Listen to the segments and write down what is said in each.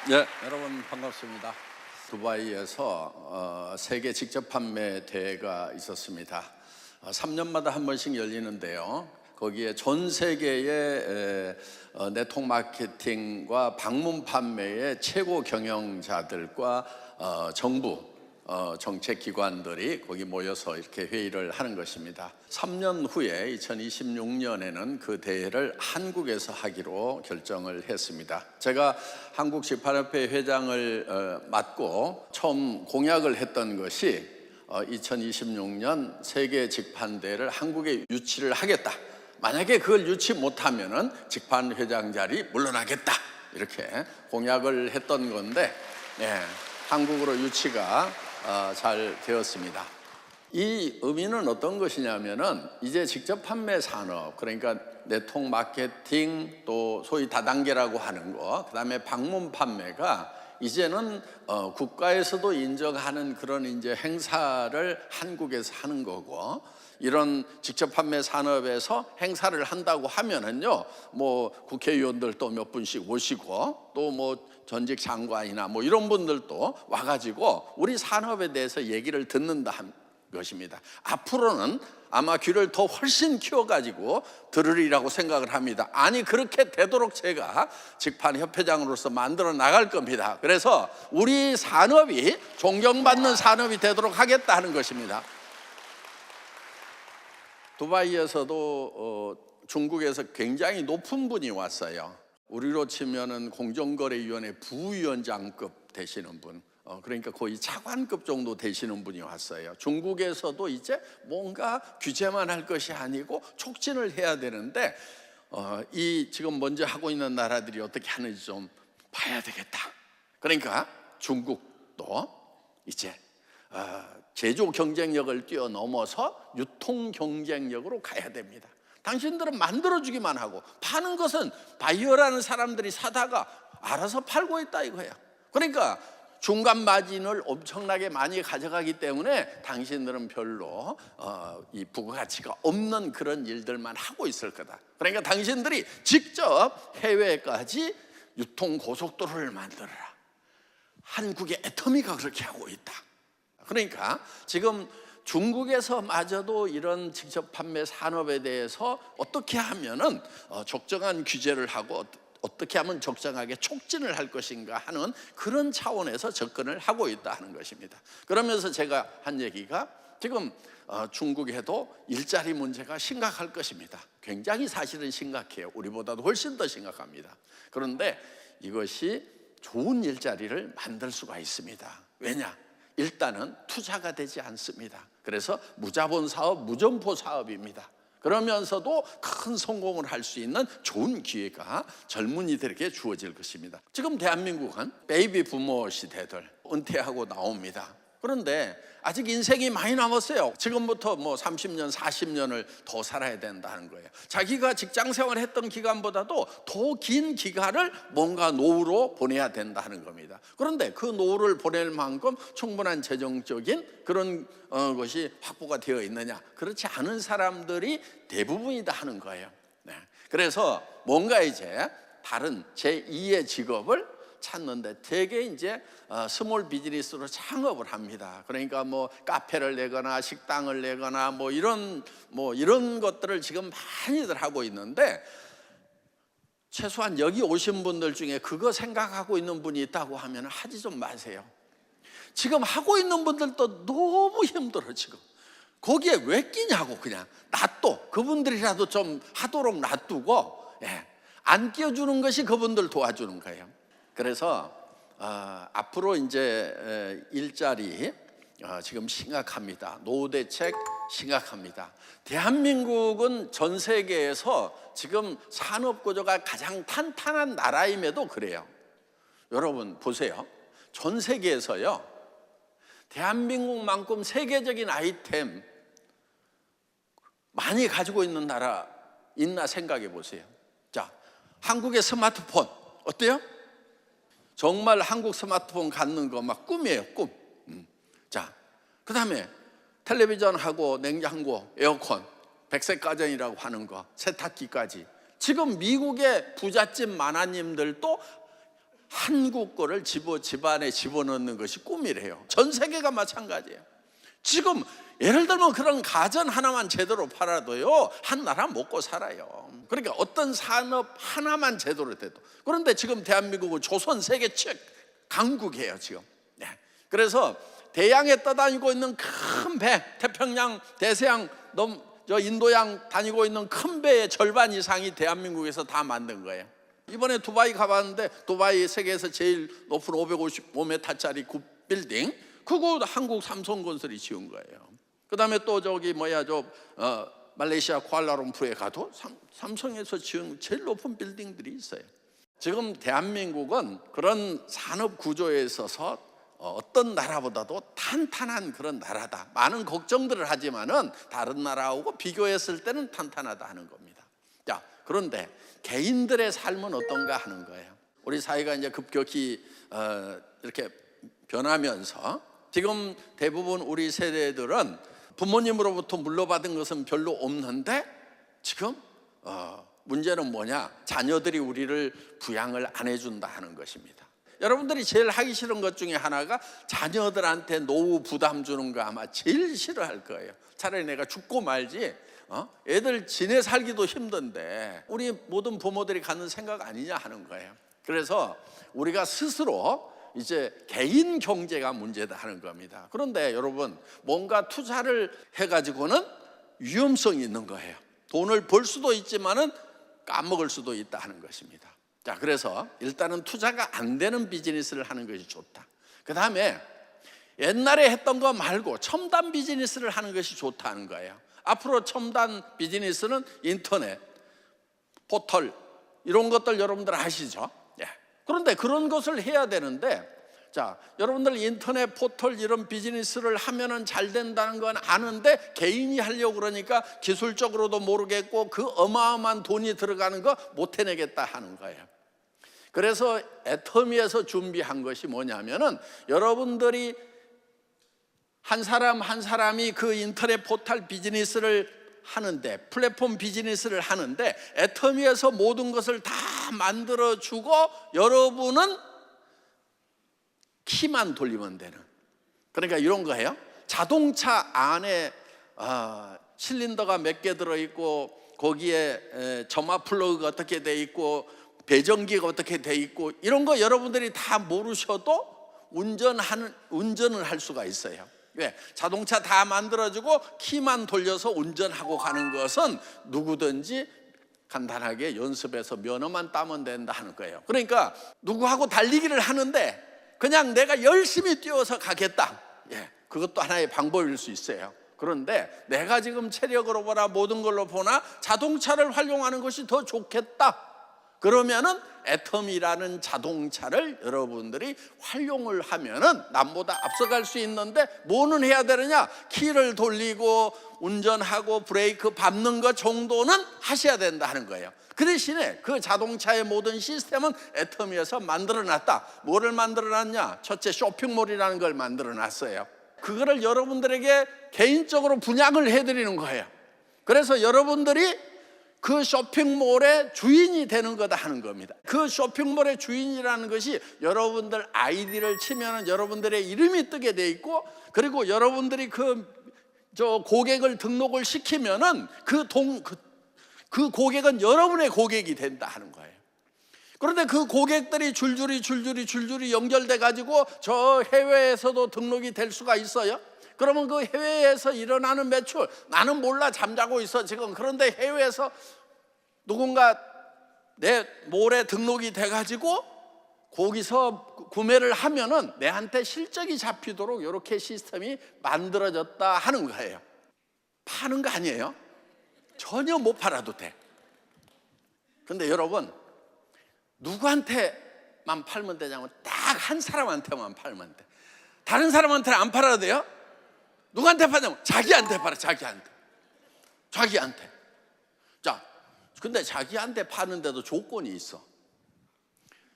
네, 여러분 반갑습니다. 두바이에서 세계 직접 판매 대회가 있었습니다. 3년마다 한 번씩 열리는데요. 거기에 전 세계의 네트워크 마케팅과 방문 판매의 최고 경영자들과 정부 정책기관들이 거기 모여서 이렇게 회의를 하는 것입니다. 3년 후에 2026년에는 그 대회를 한국에서 하기로 결정을 했습니다. 제가 한국식판협회 회장을 맡고 처음 공약을 했던 것이 2026년 세계 직판대회를 한국에 유치를 하겠다. 만약에 그걸 유치 못하면은 직판회장 자리 물러나겠다. 이렇게 공약을 했던 건데, 한국으로 유치가 잘 되었습니다. 이 의미는 어떤 것이냐면은 이제 직접 판매 산업, 그러니까 네트워크 마케팅, 또 소위 다단계라고 하는 거, 그다음에 방문 판매가 이제는 국가에서도 인정하는 그런 이제 행사를 한국에서 하는 거고, 이런 직접 판매 산업에서 행사를 한다고 하면은요, 뭐 국회의원들도 몇 분씩 오시고, 또 뭐 전직 장관이나 뭐 이런 분들도 와가지고 우리 산업에 대해서 얘기를 듣는다 한 것입니다. 앞으로는 아마 귀를 더 훨씬 키워가지고 들으리라고 생각을 합니다. 아니, 그렇게 되도록 제가 직판협회장으로서 만들어 나갈 겁니다. 그래서 우리 산업이 존경받는 산업이 되도록 하겠다 하는 것입니다. 두바이에서도 중국에서 굉장히 높은 분이 왔어요. 우리로 치면은 공정거래위원회 부위원장급 되시는 분, 그러니까 거의 차관급 정도 되시는 분이 왔어요. 중국에서도 이제 뭔가 규제만 할 것이 아니고 촉진을 해야 되는데, 이 지금 먼저 하고 있는 나라들이 어떻게 하는지 좀 봐야 되겠다. 그러니까 중국도 이제 제조 경쟁력을 뛰어넘어서 유통 경쟁력으로 가야 됩니다. 당신들은 만들어주기만 하고 파는 것은 바이어라는 사람들이 사다가 알아서 팔고 있다 이거예요. 그러니까 중간 마진을 엄청나게 많이 가져가기 때문에 당신들은 별로 이 부가가치가 없는 그런 일들만 하고 있을 거다. 그러니까 당신들이 직접 해외까지 유통 고속도로를 만들어라. 한국의 애터미가 그렇게 하고 있다. 그러니까 지금 중국에서마저도 이런 직접 판매 산업에 대해서 어떻게 하면은 적정한 규제를 하고 어떻게 하면 적정하게 촉진을 할 것인가 하는 그런 차원에서 접근을 하고 있다 하는 것입니다. 그러면서 제가 한 얘기가 지금 중국에도 일자리 문제가 심각할 것입니다. 굉장히 사실은 심각해요. 우리보다도 훨씬 더 심각합니다. 그런데 이것이 좋은 일자리를 만들 수가 있습니다. 왜냐? 일단은 투자가 되지 않습니다. 그래서 무자본 사업, 무점포 사업입니다. 그러면서도 큰 성공을 할 수 있는 좋은 기회가 젊은이들에게 주어질 것입니다. 지금 대한민국은 베이비 부모 시대들 은퇴하고 나옵니다. 그런데 아직 인생이 많이 남았어요. 지금부터 뭐 30년, 40년을 더 살아야 된다는 거예요. 자기가 직장 생활을 했던 기간보다도 더 긴 기간을 뭔가 노후로 보내야 된다는 겁니다. 그런데 그 노후를 보낼 만큼 충분한 재정적인 그런 것이 확보가 되어 있느냐? 그렇지 않은 사람들이 대부분이다 하는 거예요. 그래서 뭔가 이제 다른 제2의 직업을 찾는데 되게 이제 스몰 비즈니스로 창업을 합니다. 그러니까 뭐 카페를 내거나 식당을 내거나 뭐 이런 것들을 지금 많이들 하고 있는데, 최소한 여기 오신 분들 중에 그거 생각하고 있는 분이 있다고 하면 하지 좀 마세요. 지금 하고 있는 분들도 너무 힘들어. 지금 거기에 왜 끼냐고. 그냥 놔둬. 그분들이라도 좀 하도록 놔두고, 안 끼워주는 것이 그분들 도와주는 거예요. 그래서 앞으로 이제 일자리 지금 심각합니다. 노후 대책 심각합니다. 대한민국은 전 세계에서 지금 산업 구조가 가장 탄탄한 나라임에도 그래요. 여러분 보세요. 전 세계에서요, 대한민국만큼 세계적인 아이템 많이 가지고 있는 나라 있나 생각해 보세요. 자, 한국의 스마트폰 어때요? 정말 한국 스마트폰 갖는 거 막 꿈이에요, 꿈. 자, 그 다음에 텔레비전하고 냉장고, 에어컨, 100세 가정이라고 하는 거, 세탁기까지. 지금 미국의 부잣집 만화님들도 한국 거를 집안에 집어넣는 것이 꿈이래요. 전 세계가 마찬가지예요. 지금 예를 들면 그런 가전 하나만 제대로 팔아도요, 한 나라 먹고 살아요. 그러니까 어떤 산업 하나만 제대로 돼도. 그런데 지금 대한민국은 조선 세계 최 강국이에요 지금. 네. 그래서 대양에 떠다니고 있는 큰 배, 태평양, 대서양, 인도양 다니고 있는 큰 배의 절반 이상이 대한민국에서 다 만든 거예요. 이번에 두바이 가봤는데, 두바이 세계에서 제일 높은 555m짜리 빌딩, 그거 한국 삼성건설이 지은 거예요. 그 다음에 또 말레이시아 쿠알라룸푸르에 가도 삼성에서 지은 제일 높은 빌딩들이 있어요. 지금 대한민국은 그런 산업 구조에 있어서 어떤 나라보다도 탄탄한 그런 나라다. 많은 걱정들을 하지만은 다른 나라하고 비교했을 때는 탄탄하다 하는 겁니다. 자, 그런데 개인들의 삶은 어떤가 하는 거예요. 우리 사회가 이제 급격히 이렇게 변하면서 지금 대부분 우리 세대들은 부모님으로부터 물려받은 것은 별로 없는데, 지금 문제는 뭐냐? 자녀들이 우리를 부양을 안 해준다 하는 것입니다. 여러분들이 제일 하기 싫은 것 중에 하나가 자녀들한테 노후 부담 주는 거 아마 제일 싫어할 거예요. 차라리 내가 죽고 말지, 애들 지내 살기도 힘든데 우리 모든 부모들이 갖는 생각 아니냐 하는 거예요. 그래서 우리가 스스로 이제 개인 경제가 문제다 하는 겁니다. 그런데 여러분, 뭔가 투자를 해가지고는 위험성이 있는 거예요. 돈을 벌 수도 있지만은 까먹을 수도 있다 하는 것입니다. 자, 그래서 일단은 투자가 안 되는 비즈니스를 하는 것이 좋다. 그 다음에 옛날에 했던 거 말고 첨단 비즈니스를 하는 것이 좋다는 거예요. 앞으로 첨단 비즈니스는 인터넷, 포털, 이런 것들 여러분들 아시죠? 예. 그런데 그런 것을 해야 되는데, 자, 여러분들 인터넷, 포털 이런 비즈니스를 하면은 잘 된다는 건 아는데 개인이 하려고 그러니까 기술적으로도 모르겠고 그 어마어마한 돈이 들어가는 거 못 해내겠다 하는 거예요. 그래서 애터미에서 준비한 것이 뭐냐면은, 여러분들이 한 사람 한 사람이 그 인터넷 포털 비즈니스를 하는데, 플랫폼 비즈니스를 하는데 애터미에서 모든 것을 다 만들어주고 여러분은 키만 돌리면 되는, 그러니까 이런 거예요. 자동차 안에 실린더가 몇 개 들어있고 거기에 점화 플러그가 어떻게 돼 있고 배전기가 어떻게 돼 있고 이런 거 여러분들이 다 모르셔도 운전을 할 수가 있어요. 왜? 자동차 다 만들어주고 키만 돌려서 운전하고 가는 것은 누구든지 간단하게 연습해서 면허만 따면 된다 하는 거예요. 그러니까 누구하고 달리기를 하는데 그냥 내가 열심히 뛰어서 가겠다, 예, 그것도 하나의 방법일 수 있어요. 그런데 내가 지금 체력으로 보나 모든 걸로 보나 자동차를 활용하는 것이 더 좋겠다, 그러면은 애텀이라는 자동차를 여러분들이 활용을 하면은 남보다 앞서갈 수 있는데, 뭐는 해야 되느냐? 키를 돌리고 운전하고 브레이크 밟는 것 정도는 하셔야 된다 하는 거예요. 그 대신에 그 자동차의 모든 시스템은 애텀이어서 만들어놨다. 뭐를 만들어놨냐? 첫째, 쇼핑몰이라는 걸 만들어놨어요. 그거를 여러분들에게 개인적으로 분양을 해드리는 거예요. 그래서 여러분들이 그 쇼핑몰의 주인이 되는 거다 하는 겁니다. 그 쇼핑몰의 주인이라는 것이 여러분들 아이디를 치면 여러분들의 이름이 뜨게 돼 있고, 그리고 여러분들이 고객을 등록을 시키면은 그 고객은 여러분의 고객이 된다 하는 거예요. 그런데 그 고객들이 줄줄이 연결돼 가지고 저 해외에서도 등록이 될 수가 있어요. 그러면 그 해외에서 일어나는 매출, 나는 몰라, 잠자고 있어 지금. 그런데 해외에서 누군가 내 몰에 등록이 돼가지고 거기서 구매를 하면은 내한테 실적이 잡히도록 이렇게 시스템이 만들어졌다 하는 거예요. 파는 거 아니에요. 전혀 못 팔아도 돼. 근데 여러분, 누구한테만 팔면 되냐면 딱 한 사람한테만 팔면 돼. 다른 사람한테는 안 팔아도 돼요. 누구한테 파냐면 자기한테 팔아. 자기한테. 자, 근데 자기한테 파는데도 조건이 있어.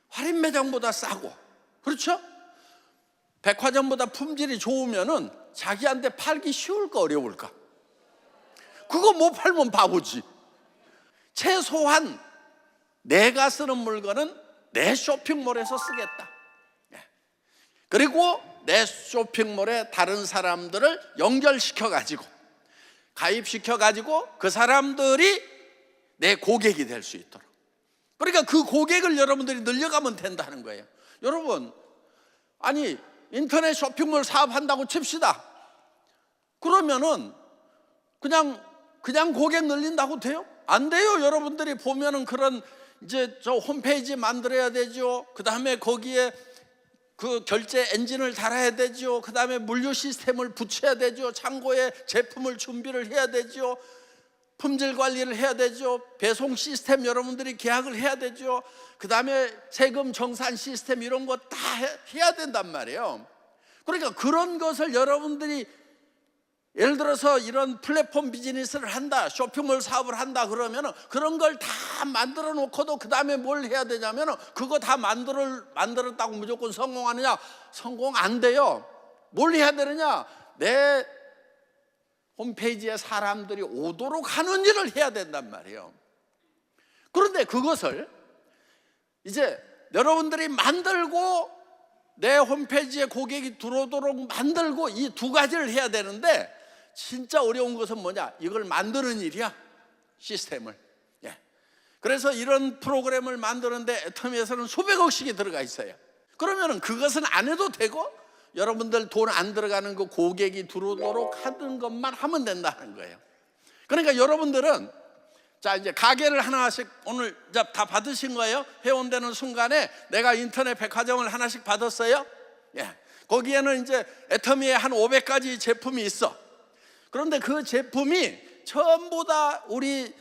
할인 매장보다 싸고, 그렇죠? 백화점보다 품질이 좋으면은 자기한테 팔기 쉬울까 어려울까? 그거 못 팔면 바보지. 최소한 내가 쓰는 물건은 내 쇼핑몰에서 쓰겠다. 그리고 내 쇼핑몰에 다른 사람들을 연결시켜가지고 가입시켜가지고 그 사람들이 내 고객이 될 수 있도록, 그러니까 그 고객을 여러분들이 늘려가면 된다는 거예요. 여러분, 아니 인터넷 쇼핑몰 사업한다고 칩시다. 그러면은 그냥 고객 늘린다고 돼요? 안 돼요. 여러분들이 보면은 그런 이제 저 홈페이지 만들어야 되죠. 그 다음에 거기에 그 결제 엔진을 달아야 되죠. 그 다음에 물류 시스템을 붙여야 되죠. 창고에 제품을 준비를 해야 되죠. 품질 관리를 해야 되죠. 배송 시스템 여러분들이 계약을 해야 되죠. 그 다음에 세금 정산 시스템 이런 거 다 해야 된단 말이에요. 그러니까 그런 것을 여러분들이 예를 들어서 이런 플랫폼 비즈니스를 한다, 쇼핑몰 사업을 한다 그러면 그런 걸 다 만들어 놓고도 그 다음에 뭘 해야 되냐면 그거 다 만들었다고 무조건 성공하느냐? 성공 안 돼요. 뭘 해야 되느냐? 내 홈페이지에 사람들이 오도록 하는 일을 해야 된단 말이에요. 그런데 그것을 이제 여러분들이 만들고 내 홈페이지에 고객이 들어오도록 만들고 이 두 가지를 해야 되는데, 진짜 어려운 것은 뭐냐? 이걸 만드는 일이야. 시스템을. 그래서 이런 프로그램을 만드는데 애터미에서는 수백억씩이 들어가 있어요. 그러면 그것은 안 해도 되고 여러분들 돈 안 들어가는 그 고객이 들어오도록 하는 것만 하면 된다는 거예요. 그러니까 여러분들은 자 이제 가게를 하나씩 오늘 다 받으신 거예요. 회원되는 순간에 내가 인터넷 백화점을 하나씩 받았어요. 거기에는 이제 애터미의 한 500가지 제품이 있어. 그런데 그 제품이 전부 다 우리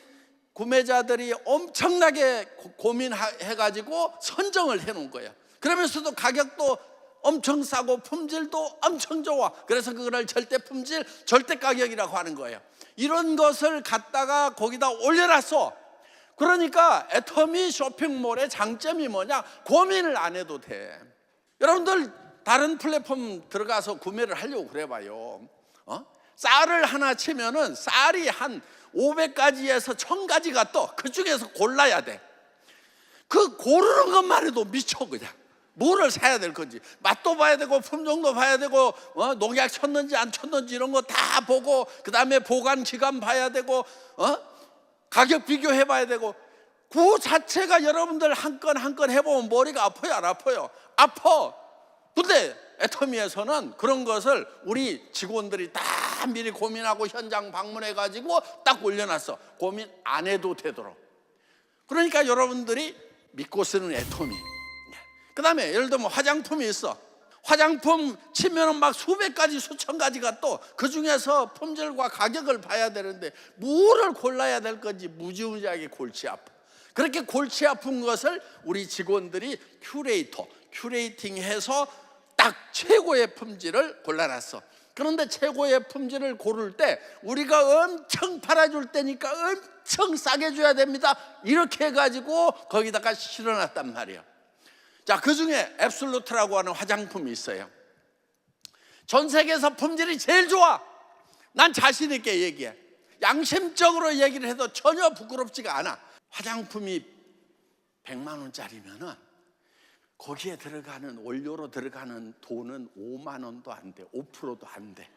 구매자들이 엄청나게 고민해가지고 선정을 해놓은 거예요. 그러면서도 가격도 엄청 싸고 품질도 엄청 좋아. 그래서 그거를 절대 품질, 절대 가격이라고 하는 거예요. 이런 것을 갖다가 거기다 올려놨어. 그러니까 애터미 쇼핑몰의 장점이 뭐냐? 고민을 안 해도 돼. 여러분들 다른 플랫폼 들어가서 구매를 하려고 그래봐요. 쌀을 하나 치면은 쌀이 한 500가지에서 1000가지가 떠. 그 중에서 골라야 돼. 그 고르는 것만 해도 미쳐 그냥. 뭐를 사야 될 건지 맛도 봐야 되고 품종도 봐야 되고 농약 쳤는지 안 쳤는지 이런 거 다 보고, 그 다음에 보관 기간 봐야 되고 가격 비교해 봐야 되고, 그 자체가 여러분들 한 건 한 건 해보면 머리가 아파요 안 아파요? 아파. 근데 애터미에서는 그런 것을 우리 직원들이 다 미리 고민하고 현장 방문해 가지고 딱 올려놨어. 고민 안 해도 되도록. 그러니까 여러분들이 믿고 쓰는 애터미. 그 다음에 예를 들면 화장품이 있어. 화장품 치면은 막 수백 가지 수천 가지가 또 그 중에서 품질과 가격을 봐야 되는데 뭐를 골라야 될 건지 무지무지하게 골치 아파. 그렇게 골치 아픈 것을 우리 직원들이 큐레이팅해서 딱 최고의 품질을 골라놨어. 그런데 최고의 품질을 고를 때 우리가 엄청 팔아줄 때니까 엄청 싸게 줘야 됩니다. 이렇게 해가지고 거기다가 실어놨단 말이에요. 자, 그 중에 앱솔루트라고 하는 화장품이 있어요. 전 세계에서 품질이 제일 좋아. 난 자신 있게 얘기해. 양심적으로 얘기를 해도 전혀 부끄럽지가 않아. 화장품이 100만 원짜리면은 거기에 들어가는 원료로 들어가는 돈은 5만 원도 안 돼. 5%도 안 돼.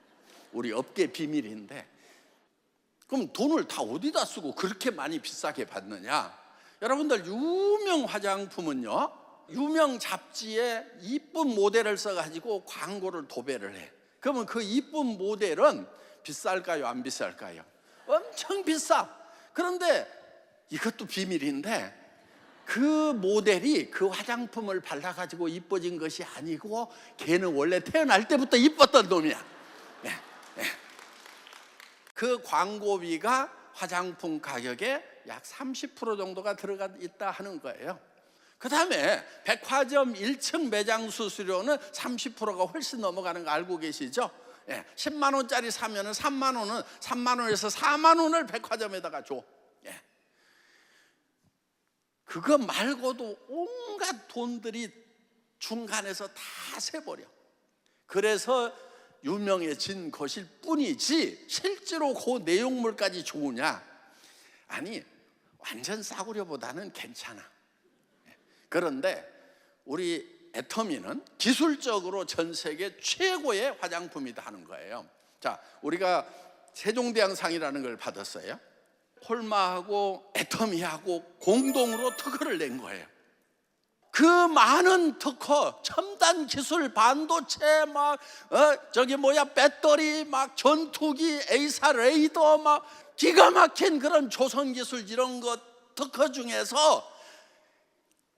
우리 업계 비밀인데. 그럼 돈을 다 어디다 쓰고 그렇게 많이 비싸게 받느냐? 여러분들 유명 화장품은요, 유명 잡지에 이쁜 모델을 써가지고 광고를 도배를 해. 그러면 그 이쁜 모델은 비쌀까요? 안 비쌀까요? 엄청 비싸. 그런데 이것도 비밀인데 그 모델이 그 화장품을 발라가지고 이뻐진 것이 아니고 걔는 원래 태어날 때부터 이뻤던 놈이야. 그 광고비가 화장품 가격에 약 30% 정도가 들어가 있다 하는 거예요. 그 다음에 백화점 1층 매장 수수료는 30%가 훨씬 넘어가는 거 알고 계시죠? 10만 원짜리 사면은 3만 원에서 4만 원을 백화점에다가 줘. 그거 말고도 온갖 돈들이 중간에서 다 새버려. 그래서 유명해진 것일 뿐이지 실제로 그 내용물까지 좋으냐? 아니, 완전 싸구려보다는 괜찮아. 그런데 우리 애터미는 기술적으로 전 세계 최고의 화장품이다 하는 거예요. 자, 우리가 세종대왕상이라는 걸 받았어요. 콜마하고 애터미하고 공동으로 특허를 낸 거예요. 그 많은 특허, 첨단 기술, 반도체, 배터리, 전투기, A사 레이더, 기가 막힌 그런 조선 기술 이런 것 특허 중에서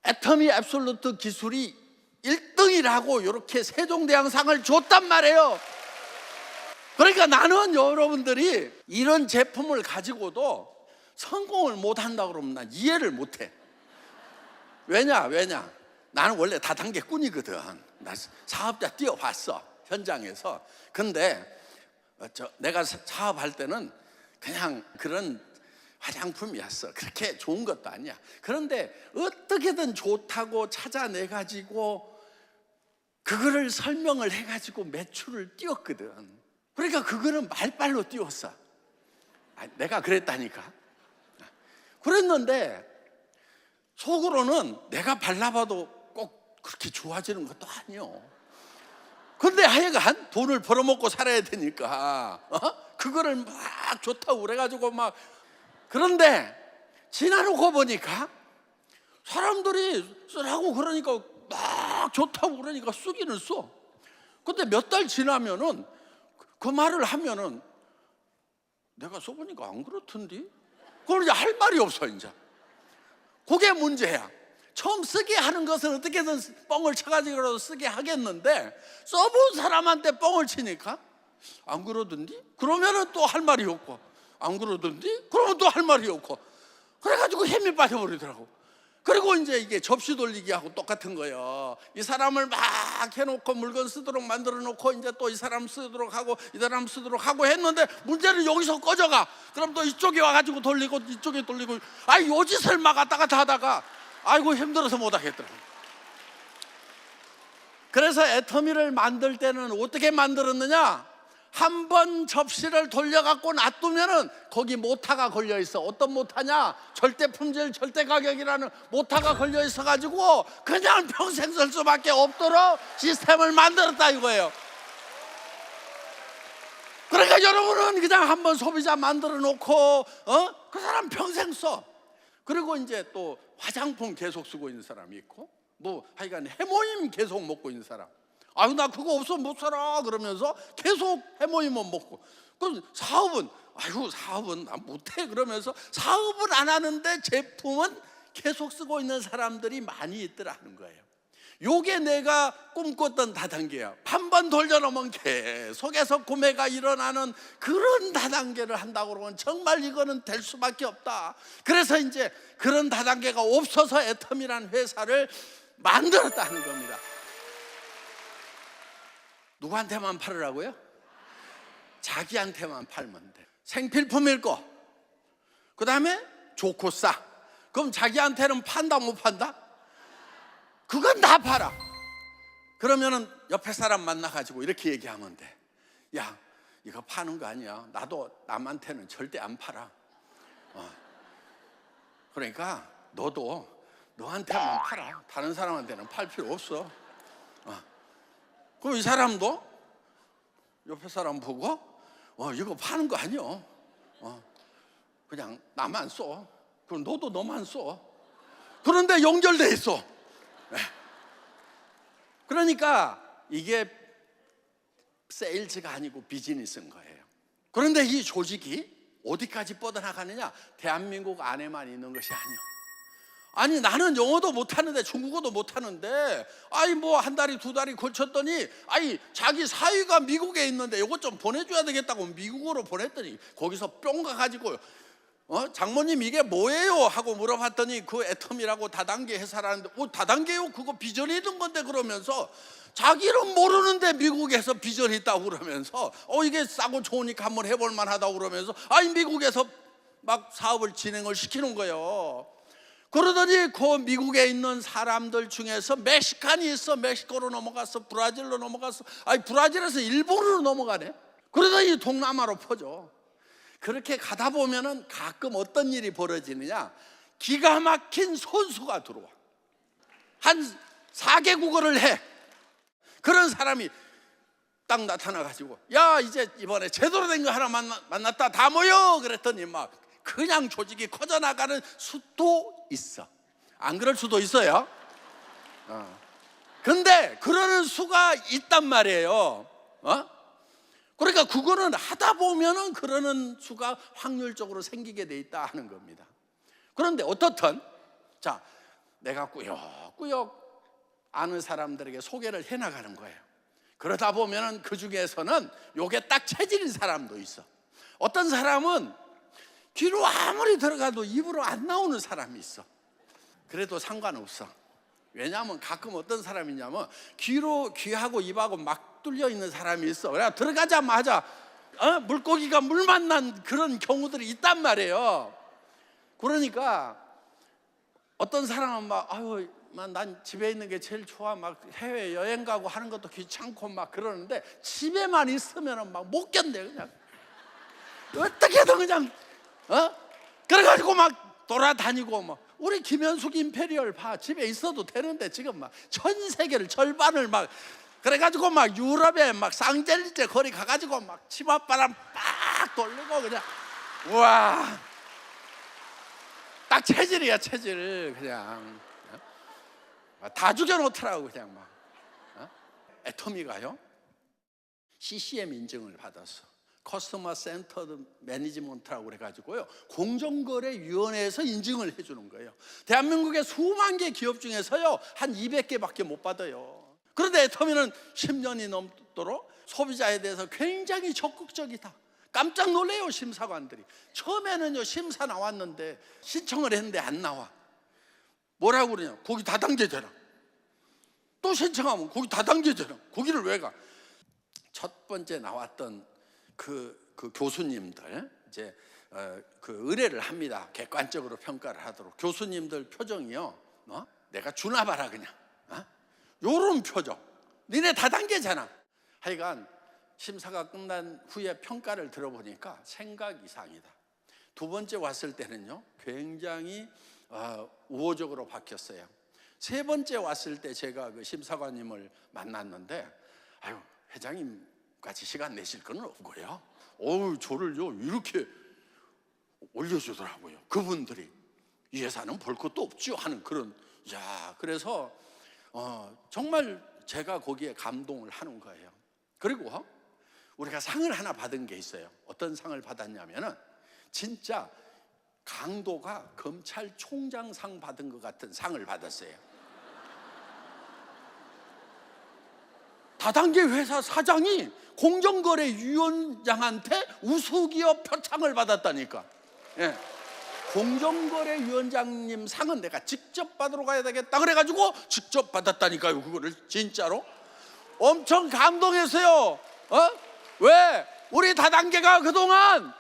애터미 앱솔루트 기술이 1등이라고 이렇게 세종대왕상을 줬단 말이에요. 그러니까 나는 여러분들이 이런 제품을 가지고도 성공을 못한다 그러면 난 이해를 못해. 왜냐? 나는 원래 다단계 꾼이거든. 나 사업자 뛰어봤어, 현장에서. 근데 내가 사업할 때는 그냥 그런 화장품이었어. 그렇게 좋은 것도 아니야. 그런데 어떻게든 좋다고 찾아내가지고 그거를 설명을 해가지고 매출을 띄웠거든. 그러니까 그거는 말빨로 띄웠어. 내가 그랬다니까. 그랬는데 속으로는 내가 발라봐도 꼭 그렇게 좋아지는 것도 아니요. 근데 하여간 돈을 벌어먹고 살아야 되니까 그거를 막 좋다고 그래가지고 그런데 지나놓고 보니까 사람들이 쓰라고 그러니까 막 좋다고 그러니까 쓰기는 써. 근데 몇 달 지나면은 그 말을 하면은 내가 써보니까 안 그렇던데? 그걸 이제 할 말이 없어. 이제 그게 문제야. 처음 쓰게 하는 것은 어떻게든 뻥을 쳐가지고 쓰게 하겠는데 써본 사람한테 뻥을 치니까 안 그러던데? 그러면은 또 할 말이 없고, 안 그러던데? 그러면 또 할 말이 없고, 그래가지고 힘이 빠져버리더라고. 그리고 이제 이게 접시 돌리기하고 똑같은 거예요. 이 사람을 막 해놓고 물건 쓰도록 만들어 놓고 이제 또 이 사람 쓰도록 하고 이 사람 쓰도록 하고 했는데 문제는 여기서 꺼져가. 그럼 또 이쪽에 와가지고 돌리고 이쪽에 돌리고, 요 짓을 막 왔다 갔다 하다가 아이고 힘들어서 못 하겠더라고. 그래서 애터미를 만들 때는 어떻게 만들었느냐? 한 번 접시를 돌려갖고 놔두면은 거기 모타가 걸려 있어. 어떤 모타냐? 절대 품질, 절대 가격이라는 모타가 걸려 있어가지고 그냥 평생 쓸 수밖에 없도록 시스템을 만들었다 이거예요. 그러니까 여러분은 그냥 한 번 소비자 만들어 놓고 그 사람 평생 써. 그리고 이제 또 화장품 계속 쓰고 있는 사람이 있고, 하여간 해모임 계속 먹고 있는 사람. 나 그거 없어 못 살아 그러면서 계속 해모임만 먹고. 그럼 사업은 나 못해 그러면서 사업은 안 하는데 제품은 계속 쓰고 있는 사람들이 많이 있더라는 거예요. 요게 내가 꿈꿨던 다단계야. 한 번 돌려놓으면 계속해서 구매가 일어나는 그런 다단계를 한다고 그러면 정말 이거는 될 수밖에 없다. 그래서 이제 그런 다단계가 없어서 애텀이라는 회사를 만들었다는 겁니다. 누구한테만 팔으라고요? 자기한테만 팔면 돼. 생필품일 거. 그 다음에 좋고 싸. 그럼 자기한테는 판다 못 판다? 그건 다 팔아. 그러면은 옆에 사람 만나가지고 이렇게 얘기하면 돼. 야, 이거 파는 거 아니야. 나도 남한테는 절대 안 팔아. 그러니까 너도 너한테만 팔아. 다른 사람한테는 팔 필요 없어. 그럼 이 사람도 옆에 사람 보고 이거 파는 거 아니야. 그냥 나만 써. 그럼 너도 너만 써. 그런데 연결돼 있어. 그러니까 이게 세일즈가 아니고 비즈니스인 거예요. 그런데 이 조직이 어디까지 뻗어나가느냐? 대한민국 안에만 있는 것이 아니야. 아니 나는 영어도 못하는데 중국어도 못하는데 한 달이 두 달이 걸쳤더니 자기 사위가 미국에 있는데 이것 좀 보내줘야 되겠다고 미국으로 보냈더니 거기서 뿅 가가지고 장모님 이게 뭐예요? 하고 물어봤더니 그 애텀이라고 다단계 회사라는데 다단계요? 그거 비전이 있는 건데 그러면서 자기는 모르는데 미국에서 비전이 있다고 그러면서 이게 싸고 좋으니까 한번 해볼 만하다고 그러면서 미국에서 막 사업을 진행을 시키는 거예요. 그러더니 그 미국에 있는 사람들 중에서 멕시칸이 있어. 멕시코로 넘어갔어. 브라질로 넘어갔어. 브라질에서 일본으로 넘어가네. 그러더니 동남아로 퍼져. 그렇게 가다 보면은 가끔 어떤 일이 벌어지느냐? 기가 막힌 선수가 들어와. 한 4개국어를 해. 그런 사람이 딱 나타나가지고, 야, 이제 이번에 제대로 된 거 하나 만났다, 다 모여. 그랬더니 막 그냥 조직이 커져나가는 수도 있어. 안 그럴 수도 있어요. 근데 그러는 수가 있단 말이에요. 그러니까 그거는 하다 보면은 그러는 수가 확률적으로 생기게 돼 있다 하는 겁니다. 그런데 어떻든 자, 내가 꾸역꾸역 아는 사람들에게 소개를 해나가는 거예요. 그러다 보면은 그 중에서는 요게 딱 체질인 사람도 있어. 어떤 사람은 귀로 아무리 들어가도 입으로 안 나오는 사람이 있어. 그래도 상관없어. 왜냐하면 가끔 어떤 사람이냐면 귀하고 입하고 막 뚫려 있는 사람이 있어. 그래 들어가자마자 물고기가 물 만난 그런 경우들이 있단 말이에요. 그러니까 어떤 사람은 난 집에 있는 게 제일 좋아. 막 해외 여행 가고 하는 것도 귀찮고 막 그러는데 집에만 있으면 막 못 견뎌. 그냥 어떻게든 그냥 그래가지고 막 돌아다니고 막. 우리 김현숙 임페리얼 봐. 집에 있어도 되는데 지금 막 전 세계를 절반을 막 그래가지고 막 유럽에 막 쌍젤리제 거리 가가지고 막 치맛바람 빡 돌리고 그냥 우와, 딱 체질이야 체질. 그냥 다 죽여놓더라고 그냥 막. 애터미가요 CCM 인증을 받았어. 커스터머 센터드 매니지먼트라고 그래가지고요, 공정거래위원회에서 인증을 해주는 거예요. 대한민국의 수만 개 기업 중에서요 한 200개밖에 못 받아요. 그런데 애터미는 10년이 넘도록 소비자에 대해서 굉장히 적극적이다. 깜짝 놀래요 심사관들이. 처음에는요 심사 나왔는데 신청을 했는데 안 나와. 뭐라고 그러냐, 거기 다단계잖아. 또 신청하면 거기 다단계잖아. 거기를 왜 가? 첫 번째 나왔던 그 교수님들 이제 그 의뢰를 합니다. 객관적으로 평가를 하도록. 교수님들 표정이요, 내가 주나 봐라 그냥. 요런 표정. 니네 다단계잖아. 하여간 심사가 끝난 후에 평가를 들어보니까 생각 이상이다. 두 번째 왔을 때는요 굉장히 우호적으로 바뀌었어요. 세 번째 왔을 때 제가 그 심사관님을 만났는데, 회장님 같이 시간 내실 건 없고요. 저를요 이렇게 올려주더라고요. 그분들이 이 회사는 볼 것도 없죠 하는 그런. 그래서 정말 제가 거기에 감동을 하는 거예요. 그리고 우리가 상을 하나 받은 게 있어요. 어떤 상을 받았냐면은 진짜 강도가 검찰총장상 받은 것 같은 상을 받았어요. 다단계 회사 사장이 공정거래위원장한테 우수기업 표창을 받았다니까. 공정거래위원장님 상은 내가 직접 받으러 가야 되겠다 그래가지고 직접 받았다니까요. 그거를 진짜로 엄청 감동했어요. 왜? 우리 다단계가 그동안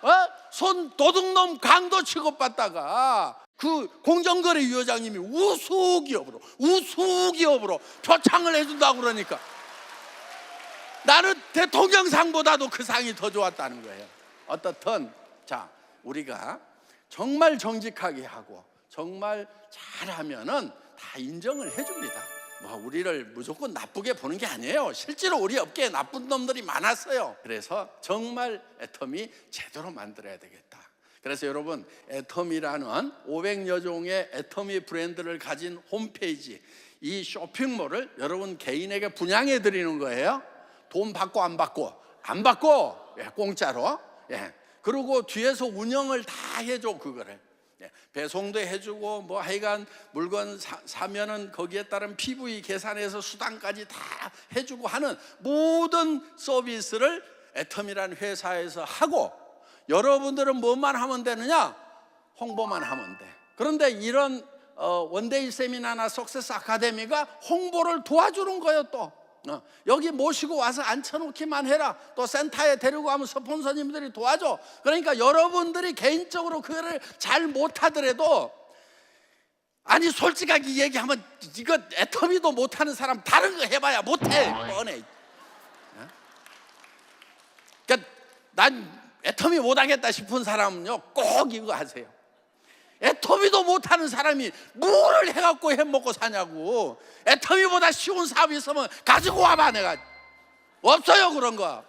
손 도둑놈 강도 취급받다가 그 공정거래위원장님이 우수기업으로 표창을 해준다고 그러니까 나는 대통령상보다도 그 상이 더 좋았다는 거예요. 어떻든 자, 우리가 정말 정직하게 하고 정말 잘하면은 다 인정을 해줍니다. 우리를 무조건 나쁘게 보는 게 아니에요. 실제로 우리 업계에 나쁜 놈들이 많았어요. 그래서 정말 애터미 제대로 만들어야 되겠다. 그래서 여러분, 애터미라는 500여 종의 애터미 브랜드를 가진 홈페이지, 이 쇼핑몰을 여러분 개인에게 분양해 드리는 거예요. 돈 받고 안 받고 공짜로. 그리고 뒤에서 운영을 다 해줘. 그거를 배송도 해주고 하여간 물건 사면은 거기에 따른 PV 계산해서 수당까지 다 해주고 하는 모든 서비스를 애터미라는 회사에서 하고, 여러분들은 뭐만 하면 되느냐? 홍보만 하면 돼. 그런데 이런 원데이 세미나나 석세스 아카데미가 홍보를 도와주는 거예요. 또 여기 모시고 와서 앉혀놓기만 해라. 또 센터에 데리고 가면 스폰서님들이 도와줘. 그러니까 여러분들이 개인적으로 그거를 잘 못하더라도, 아니 솔직하게 얘기하면 이거 애터미도 못하는 사람 다른 거 해봐야 못해. 뻔해. 그러니까 난 애터미 못하겠다 싶은 사람은요 꼭 이거 하세요. 애터미도 못하는 사람이 뭐를 해갖고 해먹고 사냐고. 애터미보다 쉬운 사업이 있으면 가지고 와봐. 내가 없어요 그런 거.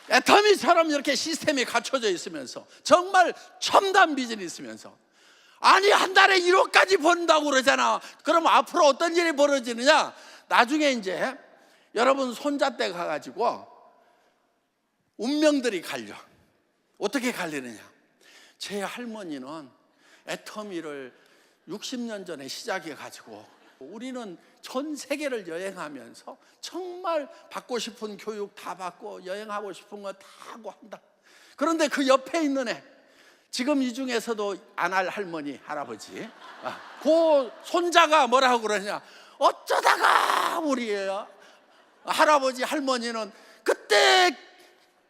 애터미처럼 이렇게 시스템이 갖춰져 있으면서 정말 첨단 비즈니스면서, 아니 한 달에 1억까지 번다고 그러잖아. 그럼 앞으로 어떤 일이 벌어지느냐? 나중에 이제 여러분 손자때 가가지고 운명들이 갈려. 어떻게 갈리느냐? 제 할머니는 애터미를 60년 전에 시작해가지고 우리는 전 세계를 여행하면서 정말 받고 싶은 교육 다 받고 여행하고 싶은 거 다 하고 한다. 그런데 그 옆에 있는 애, 지금 이 중에서도 안 할 할머니, 할아버지, 그 손자가 뭐라고 그러냐? 어쩌다가 우리 할아버지, 할머니는 그때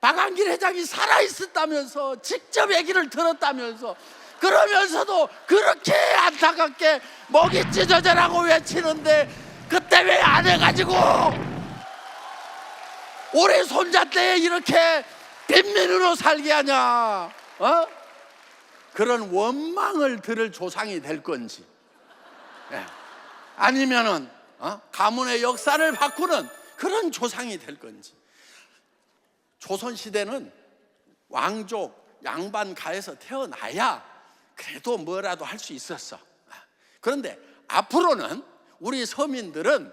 박한길 회장이 살아있었다면서 직접 얘기를 들었다면서, 그러면서도 그렇게 안타깝게 목이 찢어져라고 외치는데 그때 왜 안 해가지고 우리 손자 때 이렇게 빈민으로 살게 하냐? 그런 원망을 들을 조상이 될 건지, 아니면은 가문의 역사를 바꾸는 그런 조상이 될 건지. 조선시대는 왕족 양반 가에서 태어나야 그래도 뭐라도 할 수 있었어. 그런데 앞으로는 우리 서민들은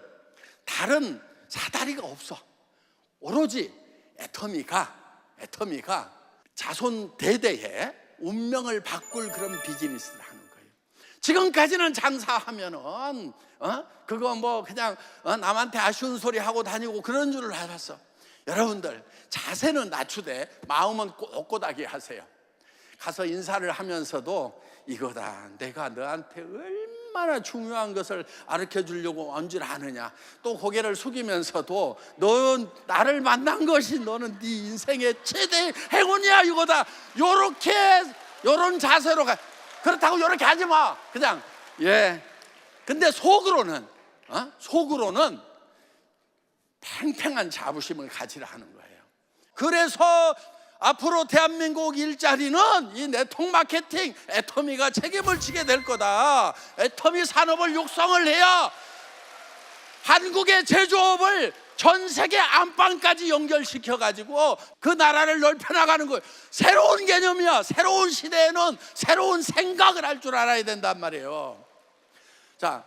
다른 사다리가 없어. 오로지 애터미가 자손 대대에 운명을 바꿀 그런 비즈니스를 하는 거예요. 지금까지는 장사하면은 그거 뭐 그냥 남한테 아쉬운 소리 하고 다니고 그런 줄을 알았어. 여러분들 자세는 낮추되 마음은 꼿꼿하게 하세요. 가서 인사를 하면서도 이거다, 내가 너한테 얼마나 중요한 것을 가르쳐 주려고 온 줄 아느냐. 또 고개를 숙이면서도 너 나를 만난 것이 너는 네 인생의 최대 행운이야 이거다. 요런 자세로 가. 그렇다고 요렇게 하지 마. 그냥 근데 속으로는 팽팽한 자부심을 가지라 하는 거예요. 그래서 앞으로 대한민국 일자리는 이 네트워크 마케팅 애터미가 책임을 지게 될 거다. 애터미 산업을 육성을 해야 한국의 제조업을 전 세계 안방까지 연결시켜 가지고 그 나라를 넓혀 나가는 거예요. 새로운 개념이야. 새로운 시대에는 새로운 생각을 할 줄 알아야 된단 말이에요. 자,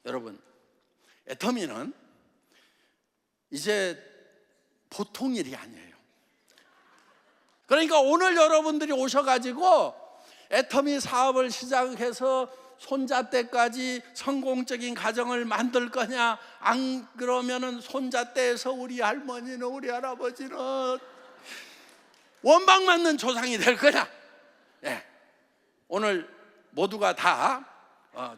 여러분, 애터미는 이제 보통 일이 아니에요. 그러니까 오늘 여러분들이 오셔가지고 애터미 사업을 시작해서 손자 때까지 성공적인 가정을 만들 거냐, 안 그러면은 손자 때에서 우리 할머니는 우리 할아버지는 원방 맞는 조상이 될 거냐. 오늘 모두가 다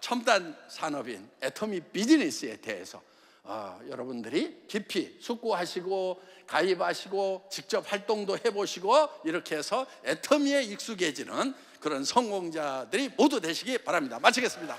첨단 산업인 애터미 비즈니스에 대해서 여러분들이 깊이 숙고하시고 가입하시고 직접 활동도 해보시고 이렇게 해서 애터미에 익숙해지는 그런 성공자들이 모두 되시기 바랍니다. 마치겠습니다.